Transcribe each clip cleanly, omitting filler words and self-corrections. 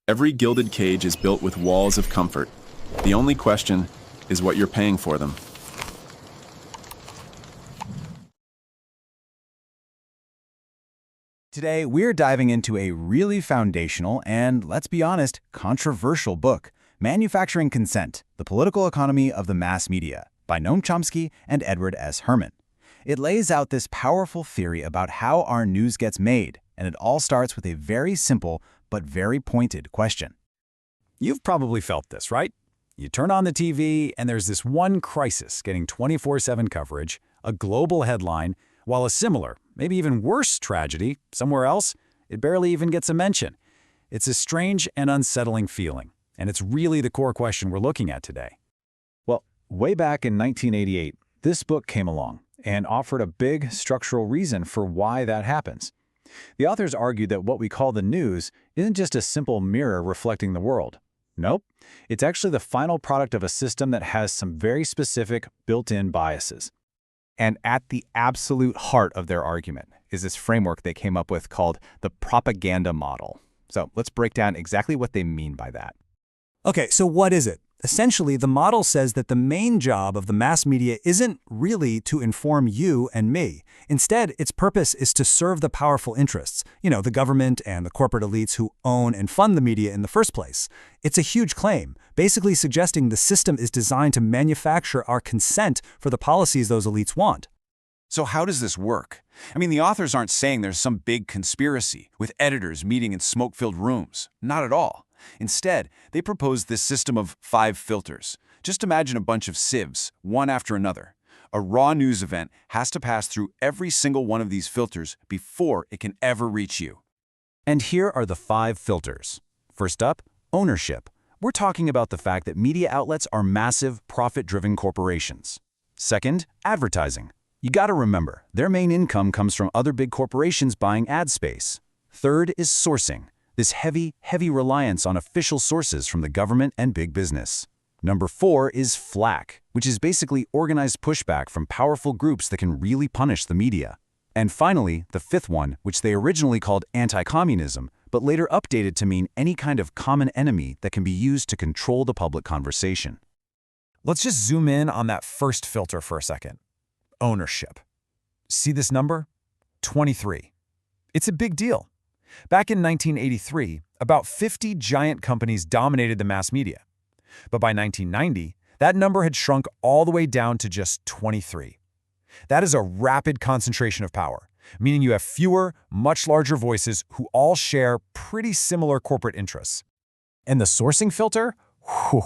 Every gilded cage is built with walls of comfort. The only question is what you're paying for them. Today, we're diving into a really foundational and, let's be honest, controversial book, Manufacturing Consent, The Political Economy of the Mass Media, by Noam Chomsky and Edward S. Herman. It lays out this powerful theory about how our news gets made, and it all starts with a very simple but very pointed question. You've probably felt this, right? You turn on the TV and there's this one crisis getting 24/7 coverage, a global headline, while a similar, maybe even worse tragedy somewhere else, it barely even gets a mention. It's a strange and unsettling feeling, and it's really the core question we're looking at today. Well, way back in 1988, this book came along and offered a big structural reason for why that happens. The authors argued that what we call the news isn't just a simple mirror reflecting the world. Nope, it's actually the final product of a system that has some very specific built-in biases. And at the absolute heart of their argument is this framework they came up with called the propaganda model. So let's break down exactly what they mean by that. Okay, so what is it? Essentially, the model says that the main job of the mass media isn't really to inform you and me. Instead, its purpose is to serve the powerful interests, the government and the corporate elites who own and fund the media in the first place. It's a huge claim, basically suggesting the system is designed to manufacture our consent for the policies those elites want. So how does this work? The authors aren't saying there's some big conspiracy with editors meeting in smoke-filled rooms. Not at all. Instead, they propose this system of 5 filters. Just imagine a bunch of sieves, one after another. A raw news event has to pass through every single one of these filters before it can ever reach you. And here are the 5 filters. First up, ownership. We're talking about the fact that media outlets are massive, profit-driven corporations. Second, advertising. You gotta remember, their main income comes from other big corporations buying ad space. Third is sourcing. This heavy reliance on official sources from the government and big business. Number 4 is flack, which is basically organized pushback from powerful groups that can really punish the media. And finally, the 5th one, which they originally called anti-communism, but later updated to mean any kind of common enemy that can be used to control the public conversation. Let's just zoom in on that first filter for a second. Ownership. See this number? 23. It's a big deal. Back in 1983, about 50 giant companies dominated the mass media. But by 1990, that number had shrunk all the way down to just 23. That is a rapid concentration of power, meaning you have fewer, much larger voices who all share pretty similar corporate interests. And the sourcing filter? Whew,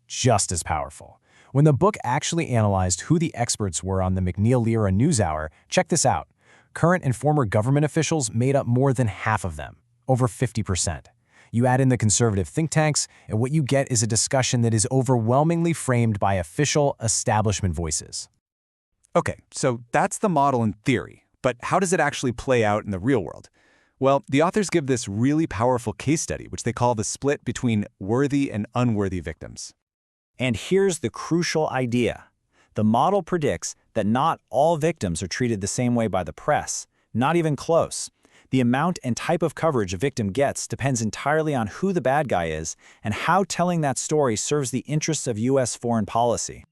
just as powerful. When the book actually analyzed who the experts were on the McNeil-Lehrer NewsHour, check this out. Current and former government officials made up more than half of them, over 50%. You add in the conservative think tanks, and what you get is a discussion that is overwhelmingly framed by official establishment voices. Okay, so that's the model in theory, but how does it actually play out in the real world? Well, the authors give this really powerful case study, which they call the split between worthy and unworthy victims. And here's the crucial idea. The model predicts that not all victims are treated the same way by the press, not even close. The amount and type of coverage a victim gets depends entirely on who the bad guy is and how telling that story serves the interests of U.S. foreign policy.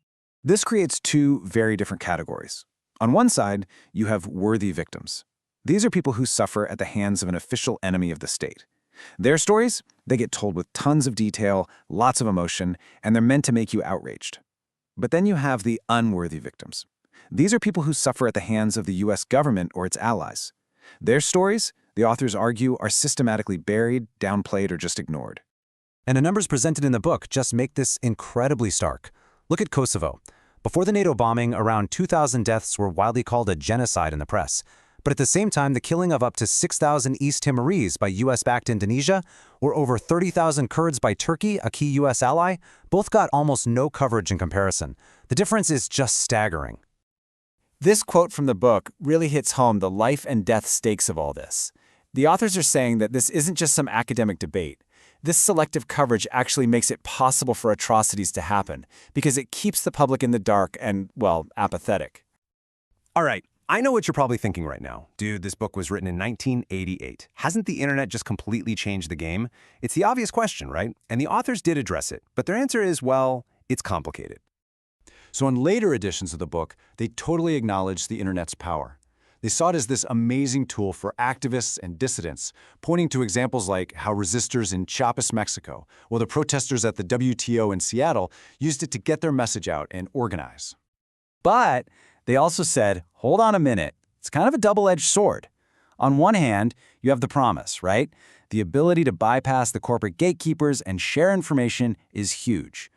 This creates 2 very different categories. On one side, you have worthy victims. These are people who suffer at the hands of an official enemy of the state. Their stories, they get told with tons of detail, lots of emotion, and they're meant to make you outraged. But then you have the unworthy victims. These are people who suffer at the hands of the U.S. government or its allies. Their stories, the authors argue, are systematically buried, downplayed, or just ignored. And the numbers presented in the book just make this incredibly stark. Look at Kosovo. Before the NATO bombing, around 2,000 deaths were widely called a genocide in the press. But at the same time, the killing of up to 6,000 East Timorese by US-backed Indonesia, or over 30,000 Kurds by Turkey, a key US ally, both got almost no coverage in comparison. The difference is just staggering. This quote from the book really hits home the life and death stakes of all this. The authors are saying that this isn't just some academic debate. This selective coverage actually makes it possible for atrocities to happen, because it keeps the public in the dark and, well, apathetic. All right, I know what you're probably thinking right now. Dude, this book was written in 1988. Hasn't the internet just completely changed the game? It's the obvious question, right? And the authors did address it, but their answer is, well, it's complicated. So in later editions of the book, they totally acknowledged the internet's power. They saw it as this amazing tool for activists and dissidents, pointing to examples like how resistors in Chiapas, Mexico, or the protesters at the WTO in Seattle used it to get their message out and organize. But they also said, hold on a minute, it's kind of a double-edged sword. On one hand, you have the promise, right? The ability to bypass the corporate gatekeepers and share information is huge.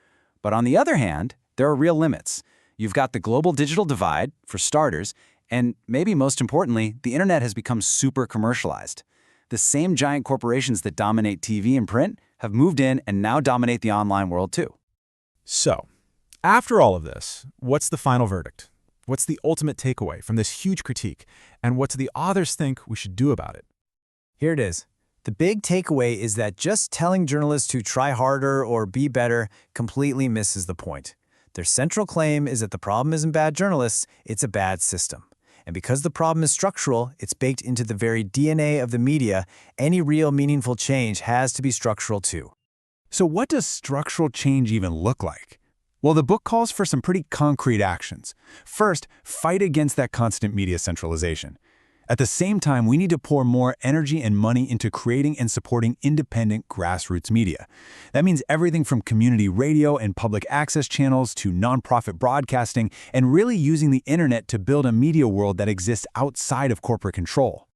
But on the other hand, there are real limits. You've got the global digital divide, for starters, and maybe most importantly, the internet has become super commercialized. The same giant corporations that dominate TV and print have moved in and now dominate the online world too. So, after all of this, what's the final verdict? What's the ultimate takeaway from this huge critique, and what do the authors think we should do about it? Here it is. The big takeaway is that just telling journalists to try harder or be better completely misses the point. Their central claim is that the problem isn't bad journalists, it's a bad system. And because the problem is structural, it's baked into the very DNA of the media, any real meaningful change has to be structural too. So what does structural change even look like? Well, the book calls for some pretty concrete actions. First, fight against that constant media centralization. At the same time, we need to pour more energy and money into creating and supporting independent grassroots media. That means everything from community radio and public access channels to nonprofit broadcasting, and really using the internet to build a media world that exists outside of corporate control.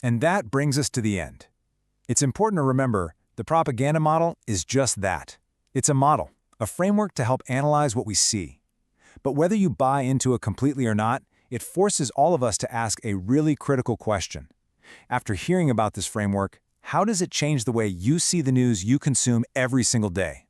And that brings us to the end. It's important to remember the propaganda model is just that. It's a model, a framework to help analyze what we see. But whether you buy into it completely or not, it forces all of us to ask a really critical question. After hearing about this framework, how does it change the way you see the news you consume every single day?